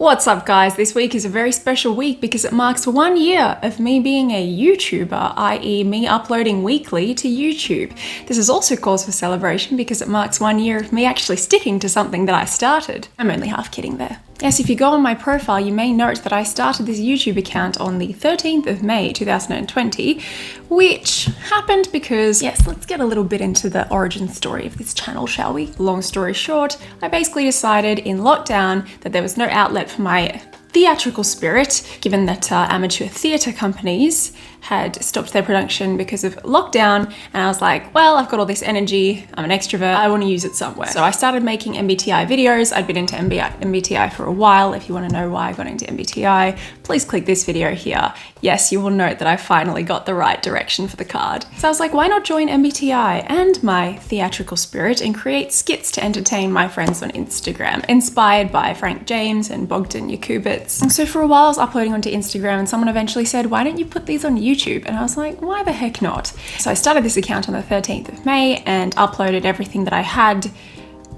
What's up guys? This week is a very special week because it marks 1 year of me being a YouTuber, i.e. me uploading weekly to YouTube. This is also cause for celebration because it marks 1 year of me actually sticking to something that I started. I'm only half kidding there. Yes, if you go on my profile, you may note that I started this YouTube account on the 13th of May 2020, which happened because, yes, let's get a little bit into the origin story of this channel, shall we? Long story short, I basically decided in lockdown that there was no outlet for my theatrical spirit, given that amateur theatre companies had stopped their production because of lockdown, and I was like, well, I've got all this energy, I'm an extrovert, I want to use it somewhere. So I started making MBTI videos. I'd been into MBTI for a while. If you want to know why I got into MBTI, please click this video here. Yes, you will note that I finally got the right direction for the card. So I was like, why not join MBTI and my theatrical spirit and create skits to entertain my friends on Instagram, inspired by Frank James and Bogdan Yakubits. And so for a while I was uploading onto Instagram and someone eventually said, why don't you put these on YouTube? And I was like, why the heck not? So I started this account on the 13th of May and uploaded everything that I had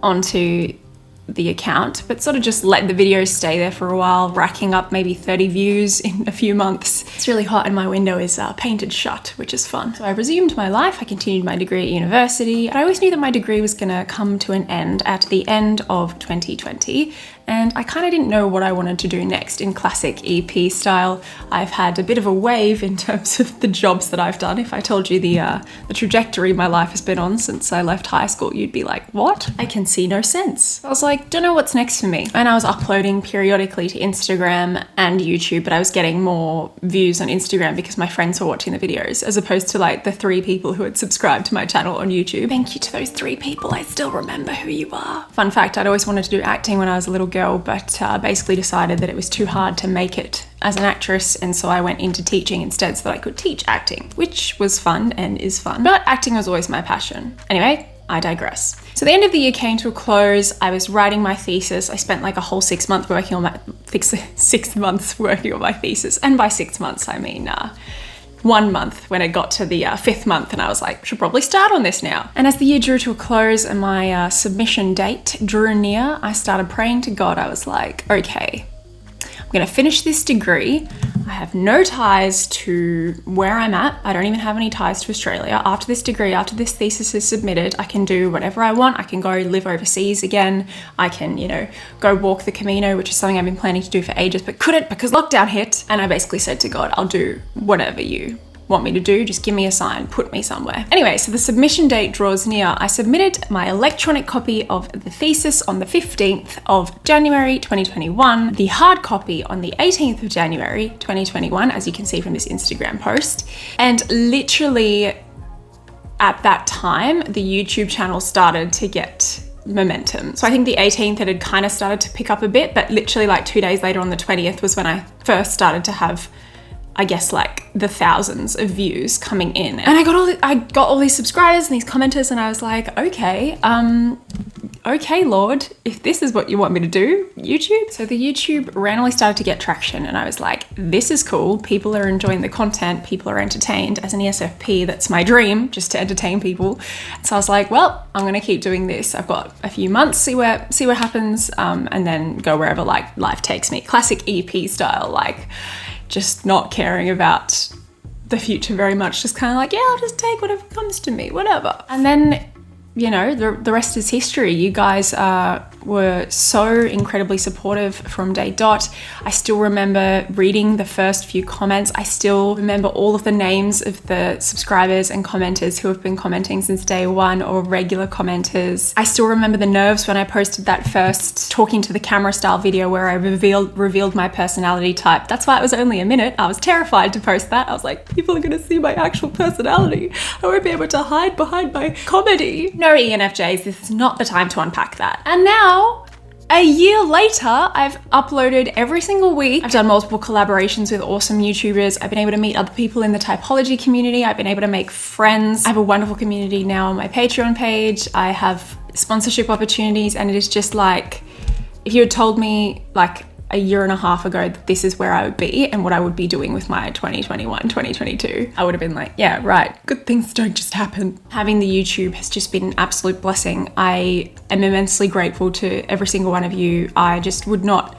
onto the account, but sort of just let the videos stay there for a while, racking up maybe 30 views in a few months. It's really hot and my window is painted shut, which is fun. So I resumed my life. I continued my degree at university. I always knew that my degree was gonna come to an end at the end of 2020. And I kind of didn't know what I wanted to do next in classic EP style. I've had a bit of a wave in terms of the jobs that I've done. If I told you the trajectory my life has been on since I left high school, you'd be like, what? I can see no sense. I was like, don't know what's next for me. And I was uploading periodically to Instagram and YouTube, but I was getting more views on Instagram because my friends were watching the videos, as opposed to like the 3 people who had subscribed to my channel on YouTube. Thank you to those 3 people. I still remember who you are. Fun fact, I'd always wanted to do acting when I was a little girl, but basically decided that it was too hard to make it as an actress, and so I went into teaching instead so that I could teach acting, which was fun and is fun, but acting was always my passion. Anyway, I digress. So the end of the year came to a close. I was writing my thesis. I spent like a whole 6 months working on my 6 months working on my thesis, and by 6 months I mean 1 month when it got to the 5th month, and I was like, should probably start on this now. And as the year drew to a close and my submission date drew near, I started praying to God. I was like, okay, I'm gonna finish this degree. I have no ties to where I'm at. I don't even have any ties to Australia. After this degree, after this thesis is submitted, I can do whatever I want. I can go live overseas again. I can, you know, go walk the Camino, which is something I've been planning to do for ages, but couldn't because lockdown hit. And I basically said to God, I'll do whatever you want me to do, just give me a sign, put me somewhere. Anyway, so the submission date draws near. I submitted my electronic copy of the thesis on the 15th of January 2021, the hard copy on the 18th of January 2021, as you can see from this Instagram post. And literally at that time, the YouTube channel started to get momentum. So I think the 18th it had kind of started to pick up a bit, but literally like 2 days later on the 20th was when I first started to have, I guess, like the thousands of views coming in. And I got all these subscribers and these commenters, and I was like, okay, okay, Lord, if this is what you want me to do, YouTube. So the YouTube randomly started to get traction, and I was like, this is cool. People are enjoying the content. People are entertained. As an ESFP, that's my dream, just to entertain people. So I was like, well, I'm gonna keep doing this. I've got a few months, see what happens, and then go wherever like life takes me. Classic EP style, like just not caring about the future very much, just kind of like, yeah, I'll just take whatever comes to me, whatever. And then, you know, the rest is history. You guys were so incredibly supportive from day dot. I still remember reading the first few comments. I still remember all of the names of the subscribers and commenters who have been commenting since day one, or regular commenters. I still remember the nerves when I posted that first talking to the camera style video where I revealed my personality type. That's why it was only a minute. I was terrified to post that. I was like, people are gonna see my actual personality. I won't be able to hide behind my comedy. No ENFJs, this is not the time to unpack that. And now, a year later, I've uploaded every single week. I've done multiple collaborations with awesome YouTubers. I've been able to meet other people in the typology community. I've been able to make friends. I have a wonderful community now on my Patreon page. I have sponsorship opportunities, and it is just like, if you had told me like a year and a half ago that this is where I would be and what I would be doing with my 2021, 2022, I would have been like, yeah, right, good things don't just happen. Having the YouTube has just been an absolute blessing. I am immensely grateful to every single one of you. I just would not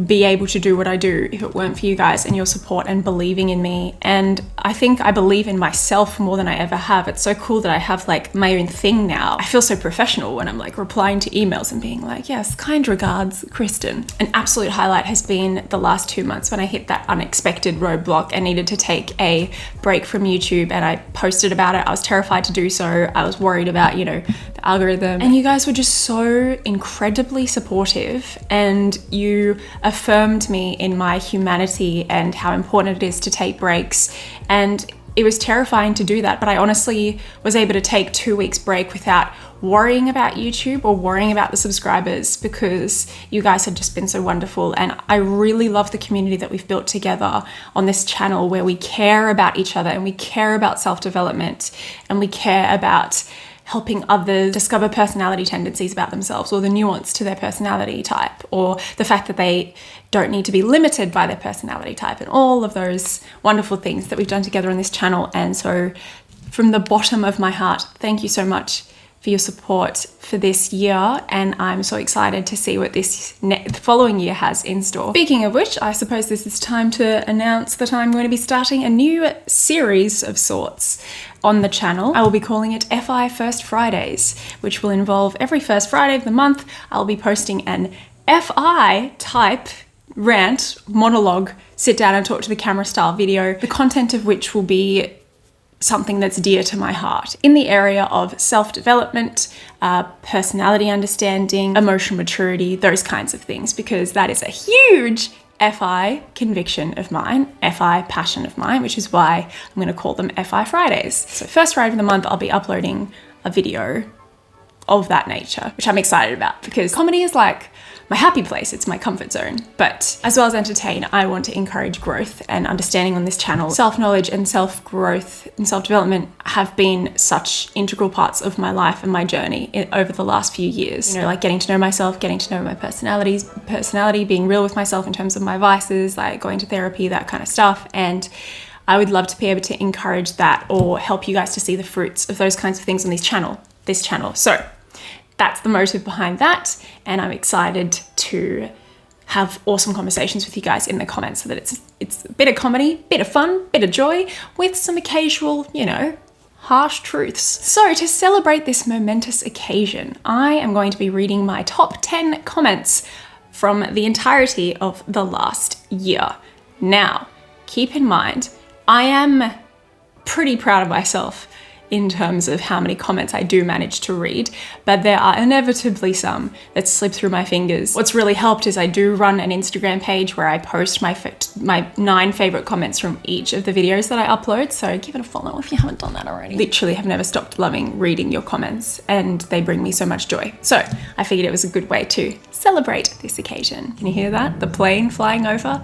be able to do what I do if it weren't for you guys and your support and believing in me. And I think I believe in myself more than I ever have. It's so cool that I have like my own thing now. I feel so professional when I'm like replying to emails and being like, yes, kind regards, Kristen. An absolute highlight has been the last 2 months when I hit that unexpected roadblock and needed to take a break from YouTube, and I posted about it. I was terrified to do so. I was worried about, you know, the algorithm. And you guys were just so incredibly supportive, and you affirmed me in my humanity and how important it is to take breaks. And it was terrifying to do that, but I honestly was able to take 2 weeks break without worrying about YouTube or worrying about the subscribers, because you guys have just been so wonderful. And I really love the community that we've built together on this channel, where we care about each other and we care about self-development and we care about helping others discover personality tendencies about themselves, or the nuance to their personality type, or the fact that they don't need to be limited by their personality type, and all of those wonderful things that we've done together on this channel. And so from the bottom of my heart, thank you so much for your support for this year, and I'm so excited to see what this following year has in store. Speaking of which, I suppose this is time to announce that I'm going to be starting a new series of sorts on the channel. I will be calling it FI First Fridays, which will involve every first Friday of the month I'll be posting an FI type rant, monologue, sit down and talk to the camera style video, the content of which will be something that's dear to my heart in the area of self-development, personality understanding, emotional maturity, those kinds of things, because that is a huge FI conviction of mine, FI passion of mine, which is why I'm going to call them FI Fridays. So first Friday of the month, I'll be uploading a video of that nature, which I'm excited about, because comedy is like my happy place, it's my comfort zone. But as well as entertain, I want to encourage growth and understanding on this channel. Self-knowledge and self-growth and self-development have been such integral parts of my life and my journey over the last few years. You know, like getting to know myself, getting to know my personality, being real with myself in terms of my vices, like going to therapy, that kind of stuff. And I would love to be able to encourage that, or help you guys to see the fruits of those kinds of things on this channel. So that's the motive behind that, and I'm excited to have awesome conversations with you guys in the comments, so that it's a bit of comedy, bit of fun, bit of joy, with some occasional, you know, harsh truths. So to celebrate this momentous occasion, I am going to be reading my top 10 comments from the entirety of the last year. Now, keep in mind, I am pretty proud of myself in terms of how many comments I do manage to read, but there are inevitably some that slip through my fingers. What's really helped is I do run an Instagram page where I post my 9 favorite comments from each of the videos that I upload, so give it a follow if you haven't done that already. Literally have never stopped loving reading your comments, and they bring me so much joy. So I figured it was a good way to celebrate this occasion. Can you hear that? The plane flying over?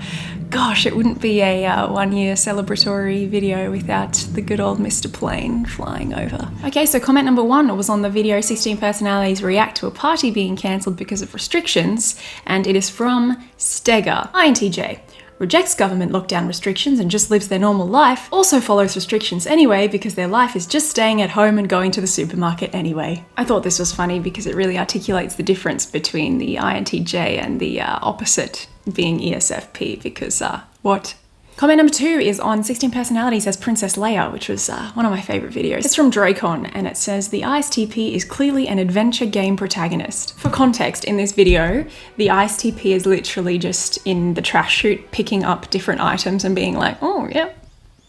Gosh, it wouldn't be a 1 year celebratory video without the good old Mr. Plane flying over. Okay, so comment number 1 was on the video 16 personalities react to a party being cancelled because of restrictions, and it is from Stega. INTJ. Rejects government lockdown restrictions and just lives their normal life, also follows restrictions anyway because their life is just staying at home and going to the supermarket anyway. I thought this was funny because it really articulates the difference between the INTJ and the opposite being ESFP, because what? Comment number 2 is on 16 personalities as Princess Leia, which was one of my favorite videos. It's from Dracon, and it says, the ISTP is clearly an adventure game protagonist. For context, in this video, the ISTP is literally just in the trash chute picking up different items and being like, oh yeah,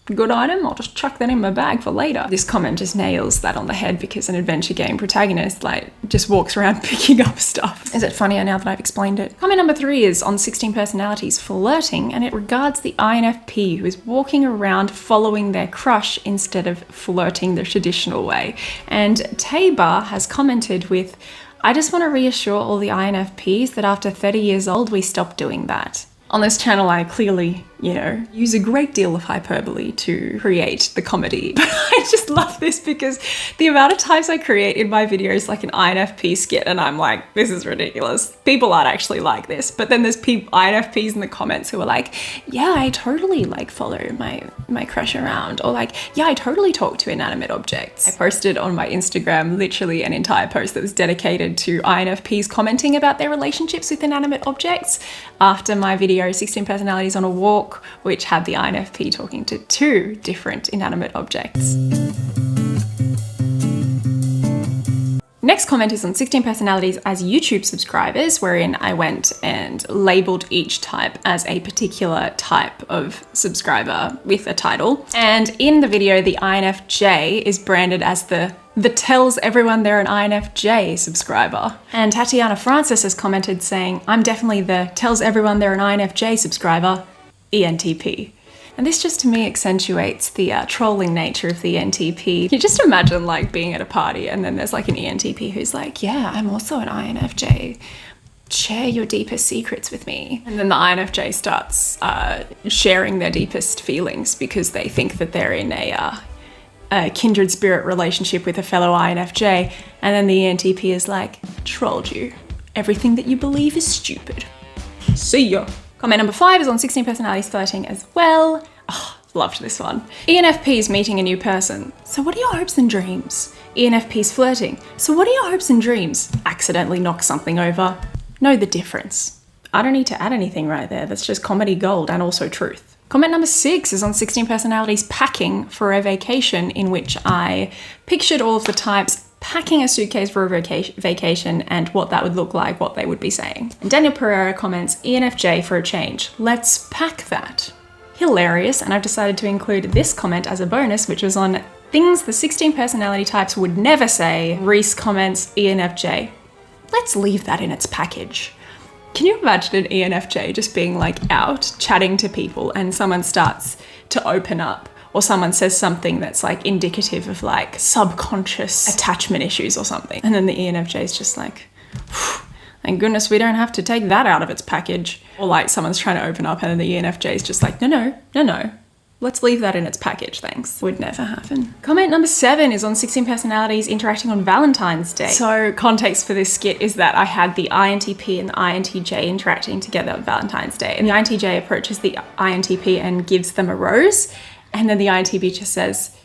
good item, I'll just chuck that in my bag for later. This comment just nails that on the head, because an adventure game protagonist like just walks around picking up stuff. Is it funnier now that I've explained it? Comment number 3 is on 16 personalities flirting, and it regards the INFP who is walking around following their crush instead of flirting the traditional way. And Taber has commented with, I just want to reassure all the INFPs that after 30 years old we stopped doing that. On this channel, I clearly you know, use a great deal of hyperbole to create the comedy. But I just love this because the amount of times I create in my videos like an INFP skit and I'm like, this is ridiculous. People aren't actually like this. But then there's INFPs in the comments who are like, yeah, I totally like follow my crush around. Or like, yeah, I totally talk to inanimate objects. I posted on my Instagram literally an entire post that was dedicated to INFPs commenting about their relationships with inanimate objects after my video 16 Personalities on a Walk, which had the INFP talking to 2 different inanimate objects. Next comment is on 16 Personalities as YouTube subscribers, wherein I went and labeled each type as a particular type of subscriber with a title. And in the video, the INFJ is branded as the tells everyone they're an INFJ subscriber. And Tatiana Francis has commented saying, I'm definitely the tells everyone they're an INFJ subscriber, ENTP. And this just to me accentuates the trolling nature of the ENTP. You just imagine like being at a party and then there's like an ENTP who's like, yeah, I'm also an INFJ. Share your deepest secrets with me. And then the INFJ starts sharing their deepest feelings because they think that they're in a kindred spirit relationship with a fellow INFJ. And then the ENTP is like, trolled you. Everything that you believe is stupid. See ya. Comment number 5 is on 16 Personalities flirting as well. Oh, loved this one. ENFP's meeting a new person. So what are your hopes and dreams? ENFP's flirting. So what are your hopes and dreams? Accidentally knock something over. Know the difference. I don't need to add anything right there. That's just comedy gold and also truth. Comment number 6 is on 16 Personalities packing for a vacation, in which I pictured all of the types packing a suitcase for a vacation and what that would look like, what they would be saying. And Daniel Pereira comments, ENFJ for a change. Let's pack that. Hilarious, and I've decided to include this comment as a bonus, which was on things the 16 personality types would never say. Reese comments, ENFJ. Let's leave that in its package. Can you imagine an ENFJ just being like out chatting to people and someone starts to open up? Or someone says something that's like indicative of like subconscious attachment issues or something. And then the ENFJ is just like, thank goodness we don't have to take that out of its package. Or like someone's trying to open up and then the ENFJ is just like, no. Let's leave that in its package, thanks. Would never happen. Comment number 7 is on 16 Personalities interacting on Valentine's Day. So context for this skit is that I had the INTP and the INTJ interacting together on Valentine's Day. And the INTJ approaches the INTP and gives them a rose. And then the INTP just says,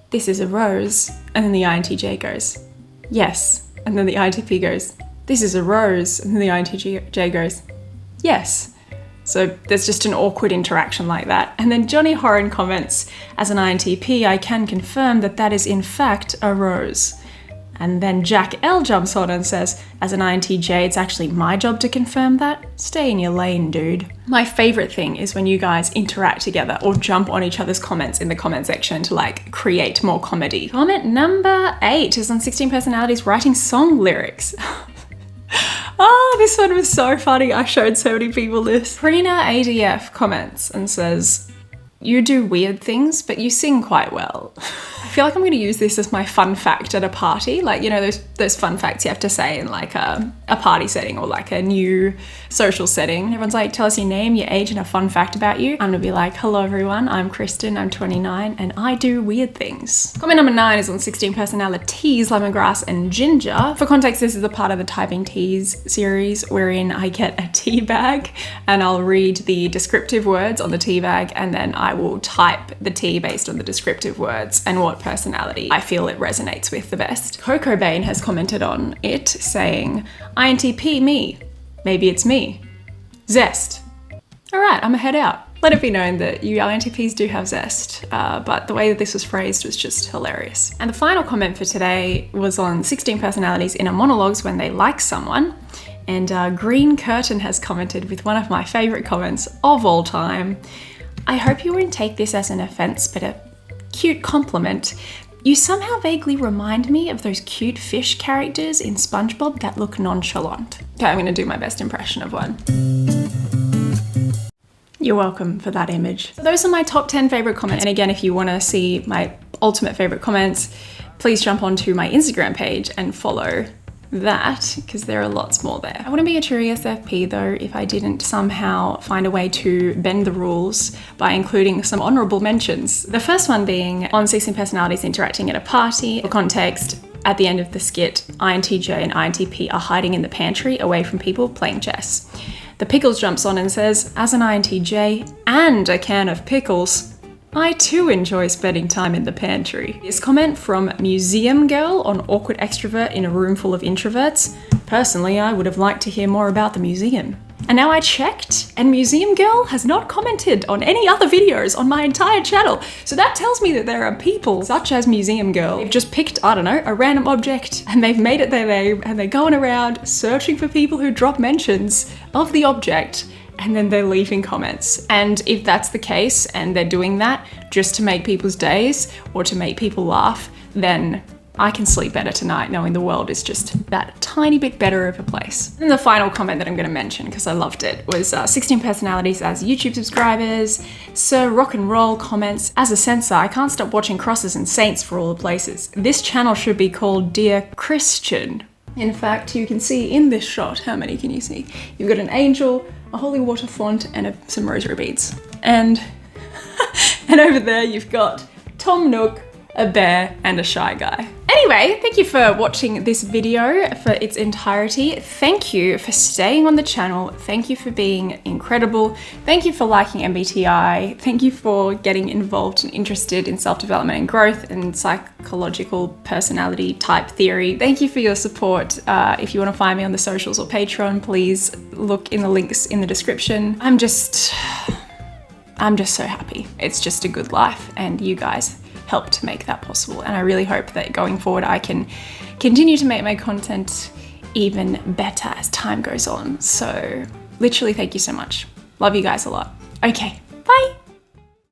this is a rose. And then the INTJ goes, yes. And then the INTP goes, this is a rose. And then the INTJ goes, yes. So there's just an awkward interaction like that. And then Johnny Horan comments, as an INTP, I can confirm that that is in fact a rose. And then Jack L jumps on and says, as an INTJ, it's actually my job to confirm that. Stay in your lane, dude. My favorite thing is when you guys interact together or jump on each other's comments in the comment section to like create more comedy. Comment number 8 is on 16 Personalities writing song lyrics. Oh, this one was so funny. I showed so many people this. Prina ADF comments and says, you do weird things, but you sing quite well. I feel like I'm gonna use this as my fun fact at a party. Like, you know, those fun facts you have to say in like a party setting or like a new social setting. Everyone's like, tell us your name, your age, and a fun fact about you. I'm gonna be like, hello everyone, I'm Kristen, I'm 29, and I do weird things. Comment number 9 is on 16 Personalities, Lemongrass and Ginger. For context, this is a part of the Typing Teas series wherein I get a tea bag and I'll read the descriptive words on the tea bag and then I will type the tea based on the descriptive words and what personality I feel it resonates with the best. Coco Bain has commented on it saying, INTP me. Maybe it's me. Zest. All right, I'm a head out. Let it be known that you INTPs do have zest, but the way that this was phrased was just hilarious. And the final comment for today was on 16 Personalities Inner Monologues when they like someone. And Green Curtain has commented with one of my favorite comments of all time. I hope you won't take this as an offense, but a cute compliment. You somehow vaguely remind me of those cute fish characters in SpongeBob that look nonchalant. Okay, I'm gonna do my best impression of one. You're welcome for that image. So those are my top 10 favorite comments. And again, if you wanna see my ultimate favorite comments, please jump onto my Instagram page and follow that because there are lots more there. I wouldn't be a true ESFP though if I didn't somehow find a way to bend the rules by including some honourable mentions. The first one being on 16 personalities interacting at a party. For context, at the end of the skit, INTJ and INTP are hiding in the pantry away from people playing chess. The Pickles jumps on and says, as an INTJ and a can of pickles, I too enjoy spending time in the pantry. This comment from Museum Girl on awkward extrovert in a room full of introverts. Personally, I would have liked to hear more about the museum. And now I checked, and Museum Girl has not commented on any other videos on my entire channel. So that tells me that there are people such as Museum Girl. They've just picked, I don't know, a random object and they've made it their name and they're going around searching for people who drop mentions of the object, and then they're leaving comments. And if that's the case and they're doing that just to make people's days or to make people laugh, then I can sleep better tonight knowing the world is just that tiny bit better of a place. And the final comment that I'm going to mention, because I loved it, was 16 personalities as YouTube subscribers. Sir Rock and Roll comments, as a censor, I can't stop watching crosses and saints for all the places. This channel should be called Dear Christian. In fact, you can see in this shot, how many can you see? You've got an angel, a holy water font, and some rosary beads. And over there you've got Tom Nook, a bear, and a shy guy. Anyway, thank you for watching this video for its entirety. Thank you for staying on the channel. Thank you for being incredible. Thank you for liking MBTI. Thank you for getting involved and interested in self-development and growth and psychological personality type theory. Thank you for your support. If you want to find me on the socials or Patreon, please look in the links in the description. I'm just so happy. It's just a good life, and you guys help to make that possible. And I really hope that going forward I can continue to make my content even better as time goes on. So literally, thank you so much. Love you guys a lot. Okay, bye.